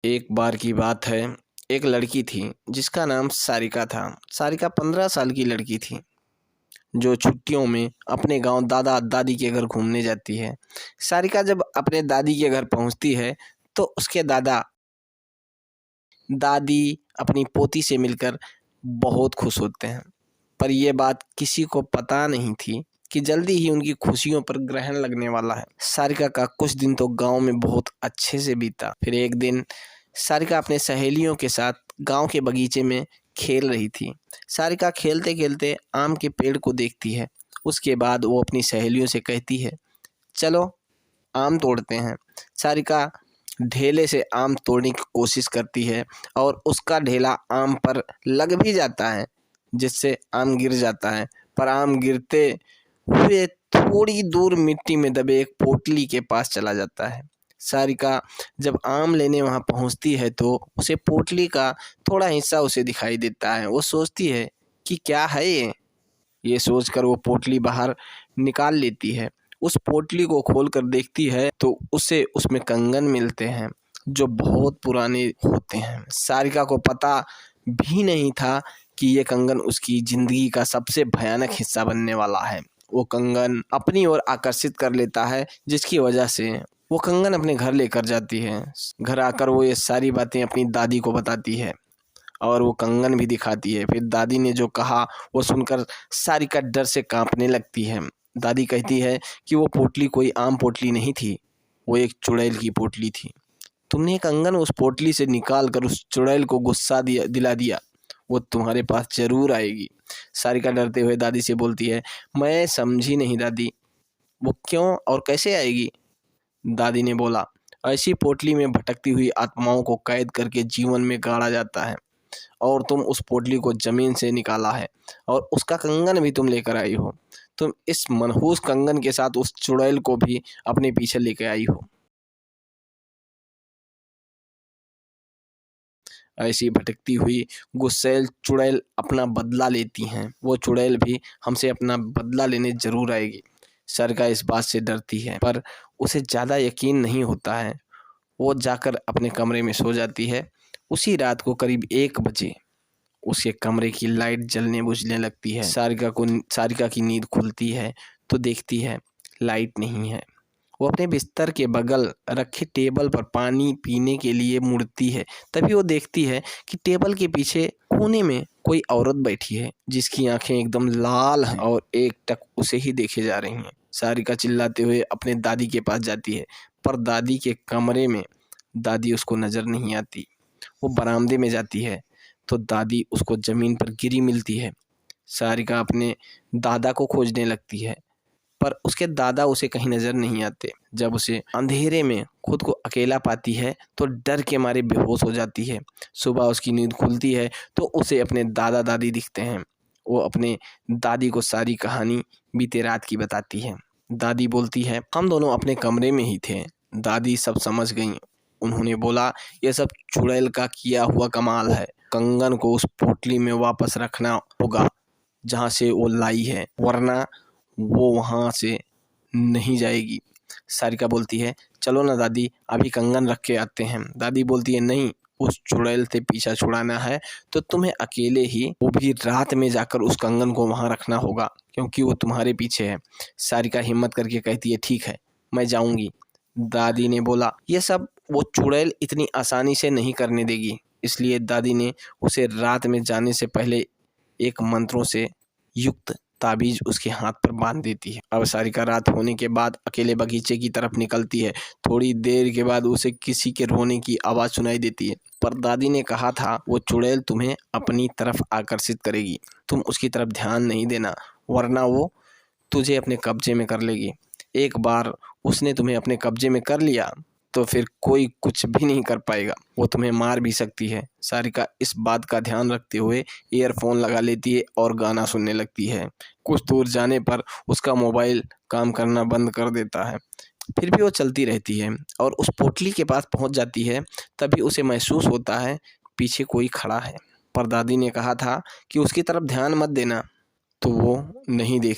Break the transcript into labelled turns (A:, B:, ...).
A: एक बार की बात है, एक लड़की थी जिसका नाम सारिका था। सारिका 15 साल की लड़की थी जो छुट्टियों में अपने गांव दादा दादी के घर घूमने जाती है। सारिका जब अपने दादी के घर पहुंचती है तो उसके दादा दादी अपनी पोती से मिलकर बहुत खुश होते हैं। पर यह बात किसी को पता नहीं थी कि जल्दी ही उनकी खुशियों पर ग्रहण लगने वाला है। सारिका का कुछ दिन तो गांव में बहुत अच्छे से बीता। फिर एक दिन सारिका अपने सहेलियों के साथ गांव के बगीचे में खेल रही थी। सारिका खेलते खेलते आम के पेड़ को देखती है। उसके बाद वो अपनी सहेलियों से कहती है, चलो आम तोड़ते हैं। सारिका ढेले से आम तोड़ने की कोशिश करती है और उसका ढेला आम पर लग भी जाता है, जिससे आम गिर जाता है। पर आम गिरते हुए थोड़ी दूर मिट्टी में दबे एक पोटली के पास चला जाता है। सारिका जब आम लेने वहां पहुंचती है तो उसे पोटली का थोड़ा हिस्सा उसे दिखाई देता है। वो सोचती है कि क्या है ये सोचकर वो पोटली बाहर निकाल लेती है। उस पोटली को खोलकर देखती है तो उसे उसमें कंगन मिलते हैं जो बहुत पुराने होते हैं। सारिका को पता भी नहीं था कि ये कंगन उसकी जिंदगी का सबसे भयानक हिस्सा बनने वाला है। वो कंगन अपनी ओर आकर्षित कर लेता है, जिसकी वजह से वो कंगन अपने घर लेकर जाती है। घर आकर वो ये सारी बातें अपनी दादी को बताती है और वो कंगन भी दिखाती है। फिर दादी ने जो कहा वो सुनकर सारिका डर से कांपने लगती है। दादी कहती है कि वो पोटली कोई आम पोटली नहीं थी, वो एक चुड़ैल की पोटली थी। तुमने कंगन उस पोटली से निकाल कर उस चुड़ैल को गुस्सा दिला दिया, वो तुम्हारे पास जरूर आएगी। सारिका डरते हुए दादी से बोलती है, मैं समझी नहीं दादी, वो क्यों और कैसे आएगी? दादी ने बोला, ऐसी पोटली में भटकती हुई आत्माओं को कैद करके जीवन में गाड़ा जाता है और तुम उस पोटली को जमीन से निकाला है और उसका कंगन भी तुम लेकर आई हो। तुम इस मनहूस कंगन के साथ उस चुड़ैल को भी अपने पीछे लेकर आई हो। ऐसी भटकती हुई गुस्सैल चुड़ैल अपना बदला लेती हैं। वो चुड़ैल भी हमसे अपना बदला लेने जरूर आएगी। सरका इस बात से डरती है पर उसे ज़्यादा यकीन नहीं होता है। वो जाकर अपने कमरे में सो जाती है। उसी रात को करीब 1 बजे उसके कमरे की लाइट जलने बुझने लगती है। सारिका की नींद खुलती है तो देखती है लाइट नहीं है। वो अपने बिस्तर के बगल रखे टेबल पर पानी पीने के लिए मुड़ती है। तभी वो देखती है कि टेबल के पीछे कोने में कोई औरत बैठी है जिसकी आंखें एकदम लाल हैं और एकटक उसे ही देखे जा रही हैं। सारिका चिल्लाते हुए अपने दादी के पास जाती है पर दादी के कमरे में दादी उसको नजर नहीं आती। वो बरामदे में जाती है तो दादी उसको जमीन पर गिरी मिलती है। सारिका अपने दादा को खोजने लगती है पर उसके दादा उसे कहीं नजर नहीं आते। जब उसे अंधेरे में खुद को अकेला पाती है तो डर के मारे बेहोश हो जाती है। सुबह उसकी नींद खुलती है तो उसे अपने दादा दादी दिखते हैं। वो अपने दादी को सारी कहानी बीते रात की बताती है। दादी बोलती है, हम दोनों अपने कमरे में ही थे। दादी सब समझ गईं। उन्होंने बोला, यह सब चुड़ैल का किया हुआ कमाल है। कंगन को उस पोटली में वापस रखना होगा जहाँ से वो लाई है, वरना वो वहाँ से नहीं जाएगी। सारिका बोलती है, चलो ना दादी, अभी कंगन रख के आते हैं। दादी बोलती है, नहीं, उस चुड़ैल से पीछा छुड़ाना है तो तुम्हें अकेले ही, वो भी रात में जाकर उस कंगन को वहाँ रखना होगा क्योंकि वो तुम्हारे पीछे है। सारिका हिम्मत करके कहती है, ठीक है, मैं जाऊंगी। दादी ने बोला, ये सब वो चुड़ैल इतनी आसानी से नहीं करने देगी। इसलिए दादी ने उसे रात में जाने से पहले एक मंत्रों से युक्त ताबीज उसके हाथ पर बांध देती है। अब सारिका रात होने के बाद अकेले बगीचे की तरफ निकलती है। थोड़ी देर के बाद उसे किसी के रोने की आवाज़ सुनाई देती है। पर दादी ने कहा था वो चुड़ैल तुम्हें अपनी तरफ आकर्षित करेगी, तुम उसकी तरफ ध्यान नहीं देना, वरना वो तुझे अपने कब्जे में कर लेगी। एक बार उसने तुम्हें अपने कब्जे में कर लिया तो फिर कोई कुछ भी नहीं कर पाएगा, वो तुम्हें मार भी सकती है। सारिका इस बात का ध्यान रखते हुए ईयरफोन लगा लेती है और गाना सुनने लगती है। कुछ दूर जाने पर उसका मोबाइल काम करना बंद कर देता है। फिर भी वो चलती रहती है और उस पोटली के पास पहुंच जाती है। तभी उसे महसूस होता है पीछे कोई खड़ा है। पर दादी ने कहा था कि उसकी तरफ ध्यान मत देना, तो वो नहीं देखती।